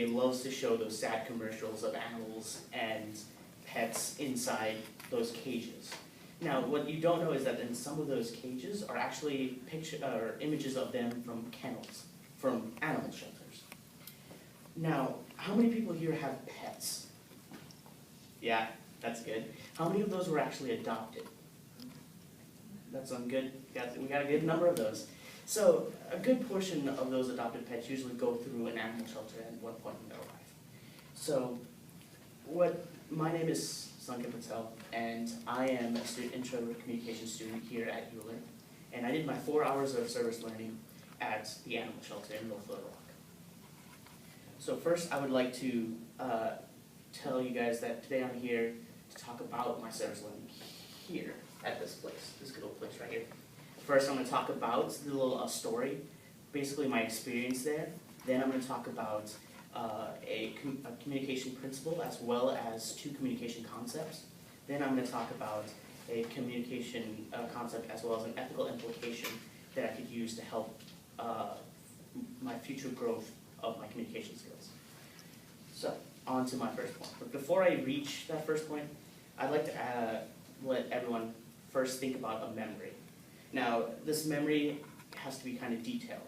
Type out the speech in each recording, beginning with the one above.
loves to show those sad commercials of animals and pets inside those cages. Now, what you don't know is that in some of those cages are actually images of them from kennels, from animal shelters. Now, how many people here have pets? Yeah, that's good. How many of those were actually adopted? That's good. We got a good number of those. So a good portion of those adopted pets usually go through an animal shelter at one point in their life. So my name is Sanket, and I am a intro communication student here at Euler, and I did my 4 hours of service learning at the animal shelter in North Little Rock. So first I would like to tell you guys that today I'm here to talk about my service learning here at this place, this good old place right here. First I'm going to talk about the little story, basically my experience there. Then I'm going to talk about a communication principle as well as 2 communication concepts. Then I'm going to talk about a communication concept as well as an ethical implication that I could use to help my future growth of my communication skills. So, on to my first point. But before I reach that first point, I'd like to let everyone first think about a memory. Now, this memory has to be kind of detailed.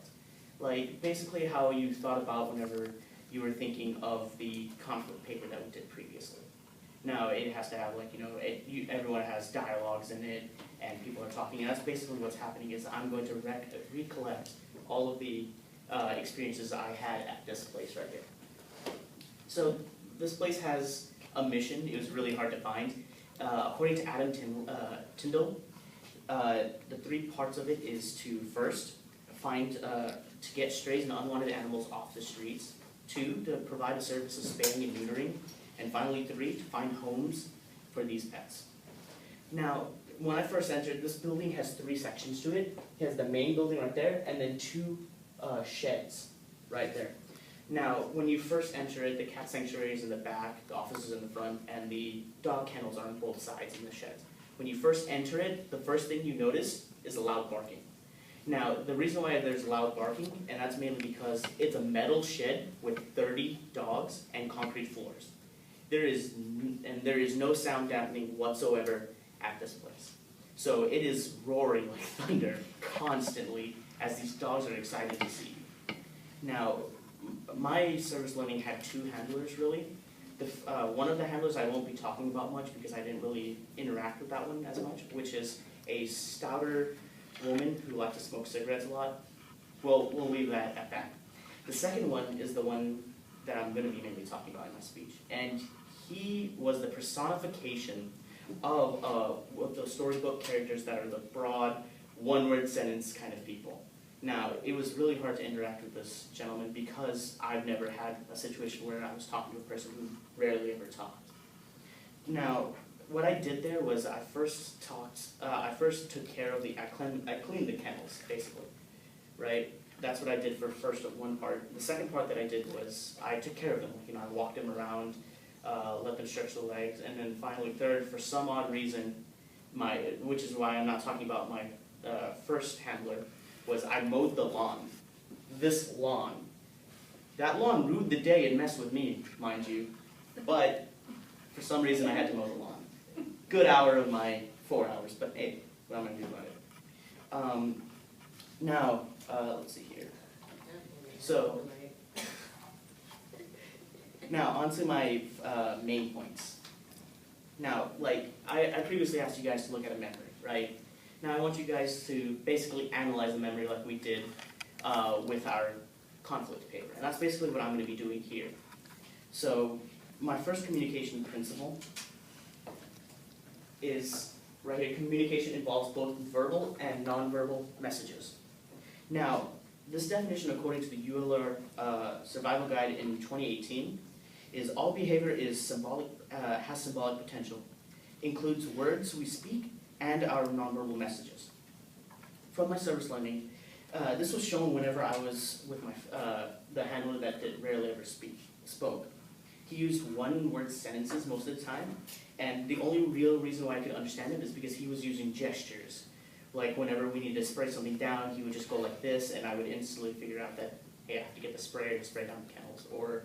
Like, basically how you thought about whenever you were thinking of the conflict paper that we did previously. Now, it has to have, like, everyone has dialogues in it, and people are talking, and that's basically what's happening is I'm going to recollect all of the experiences I had at this place right here. So, this place has a mission. It was really hard to find. According to Adam Tyndall, the 3 parts of it is to first find, to get strays and unwanted animals off the streets, 2, to provide a service of spaying and neutering, and finally 3, to find homes for these pets. Now, when I first entered, this building has 3 sections to it. It has the main building right there, and then 2 sheds right there. Now, when you first enter it, the cat sanctuary is in the back, the office is in the front, and the dog kennels are on both sides in the sheds. When you first enter it, the first thing you notice is loud barking. Now, the reason why there's loud barking, and that's mainly because it's a metal shed with 30 dogs and concrete floors. There is no sound dampening whatsoever at this place. So it is roaring like thunder constantly as these dogs are excited to see you. Now, my service learning had 2 handlers really. One of the handlers I won't be talking about much because I didn't really interact with that one as much, which is a stouter woman who liked to smoke cigarettes a lot. Well, we'll leave that at that. The second one is the one that I'm going to be mainly talking about in my speech. And he was the personification of those storybook characters that are the broad, one-word sentence kind of people. Now, it was really hard to interact with this gentleman because I've never had a situation where I was talking to a person who rarely ever talked. Now, what I did there was I first took care of I cleaned the kennels, basically, right? That's what I did for one part. The second part that I did was I took care of them. I walked them around, let them stretch the legs, and then finally third, for some odd reason, which is why I'm not talking about my first handler, was I mowed the lawn. This lawn. That lawn ruined the day and messed with me, mind you. But for some reason I had to mow the lawn. Good hour of my 4 hours, but hey, what am I going to do about it? Now, let's see here. So, now onto my main points. Now, like I previously asked you guys to look at a memory, right? Now I want you guys to basically analyze the memory like we did with our conflict paper. And that's basically what I'm going to be doing here. So my first communication principle is right here. Communication involves both verbal and nonverbal messages. Now, this definition, according to the Euler Survival Guide in 2018, is all behavior is symbolic, has symbolic potential, includes words we speak, and our nonverbal messages. From my service learning, this was shown whenever I was with the handler that rarely ever spoke. He used one-word sentences most of the time, and the only real reason why I could understand it is because he was using gestures. Like whenever we needed to spray something down, he would just go like this, and I would instantly figure out that, hey, I have to get the sprayer to spray down the kennels. Or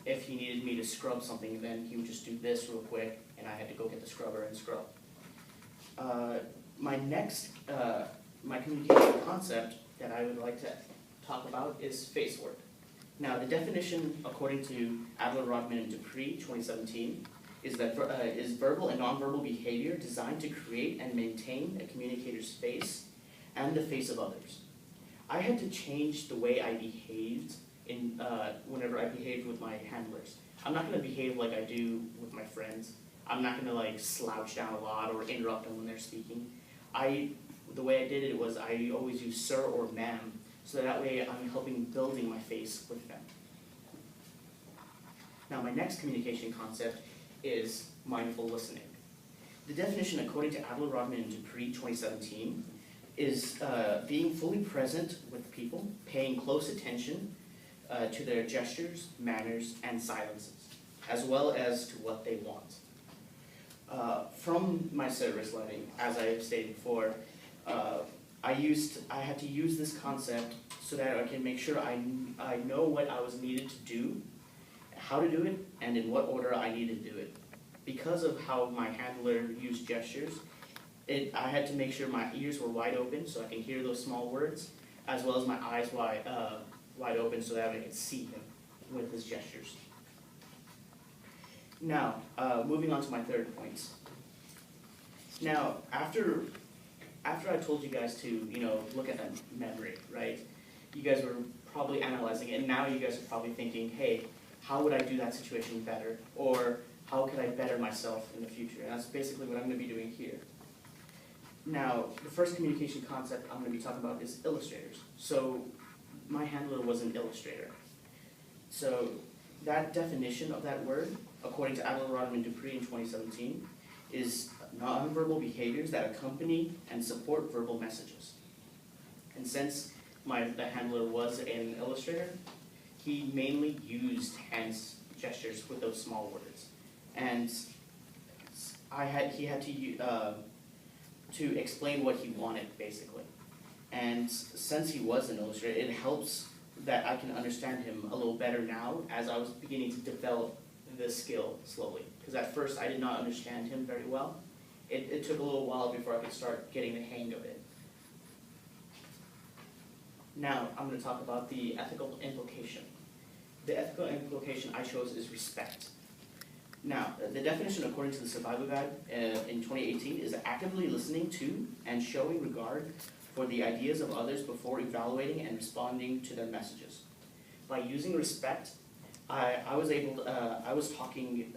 If he needed me to scrub something, then he would just do this real quick, and I had to go get the scrubber and scrub. My communication concept that I would like to talk about is face work. Now, the definition, according to Adler, Rodman, and Dupree, 2017, is verbal and nonverbal behavior designed to create and maintain a communicator's face and the face of others. I had to change the way I behaved whenever I behaved with my handlers. I'm not going to behave like I do with my friends. I'm not going to like slouch down a lot or interrupt them when they're speaking. The way I did it was I always use sir or ma'am, so that way I'm helping building my face with them. Now my next communication concept is mindful listening. The definition according to Adler, Rodman, and Dupree, 2017, is being fully present with people, paying close attention to their gestures, manners, and silences, as well as to what they want. From my service learning, as I have stated before, I had to use this concept so that I can make sure I know what I was needed to do, how to do it, and in what order I needed to do it. Because of how my handler used gestures, I had to make sure my ears were wide open so I can hear those small words, as well as my eyes wide open so that I could see him with his gestures. Now, moving on to my third point. Now, after I told you guys to, look at that memory, right? You guys were probably analyzing it, and now you guys are probably thinking, hey, how would I do that situation better? Or how could I better myself in the future? And that's basically what I'm going to be doing here. Now, the first communication concept I'm going to be talking about is illustrators. So, my handler was an illustrator. So, that definition of that word, according to Adler, Rodman, and Dupree in 2017, is nonverbal behaviors that accompany and support verbal messages. And since the handler was an illustrator, he mainly used hand gestures with those small words. And he had to explain what he wanted, basically. And since he was an illustrator, it helps that I can understand him a little better now as I was beginning to develop this skill slowly. Because at first I did not understand him very well. It took a little while before I could start getting the hang of it. Now I'm going to talk about the ethical implication. The ethical implication I chose is respect. Now, the definition according to the Survival Guide in 2018 is actively listening to and showing regard for the ideas of others before evaluating and responding to their messages. By using respect, I was talking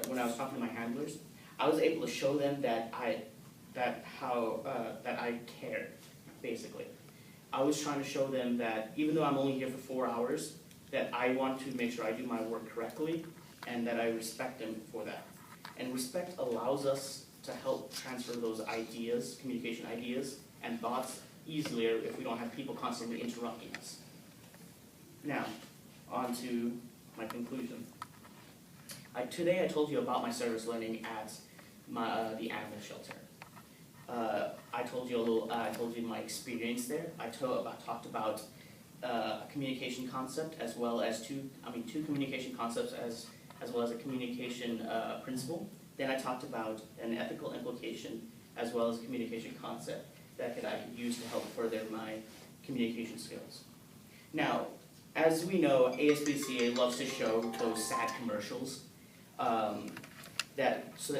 when I was talking to my handlers, I was able to show them that I cared, basically. I was trying to show them that even though I'm only here for 4 hours, that I want to make sure I do my work correctly and that I respect them for that. And respect allows us to help transfer those ideas, communication ideas, and thoughts easier if we don't have people constantly interrupting us. Now, on to my conclusion. Today I told you about my service learning at the animal shelter. I told you my experience there. I talked about a communication concept as well as two communication concepts as well as a communication principle. Then I talked about an ethical implication as well as a communication concept that I could use to help further my communication skills. Now, as we know, ASPCA loves to show those sad commercials.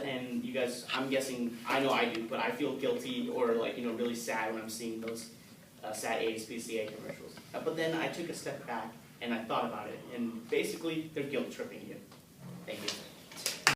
And you guys, I'm guessing, I know I do, but I feel guilty or really sad when I'm seeing those sad ASPCA commercials. But then I took a step back and I thought about it, and basically they're guilt tripping you. Thank you.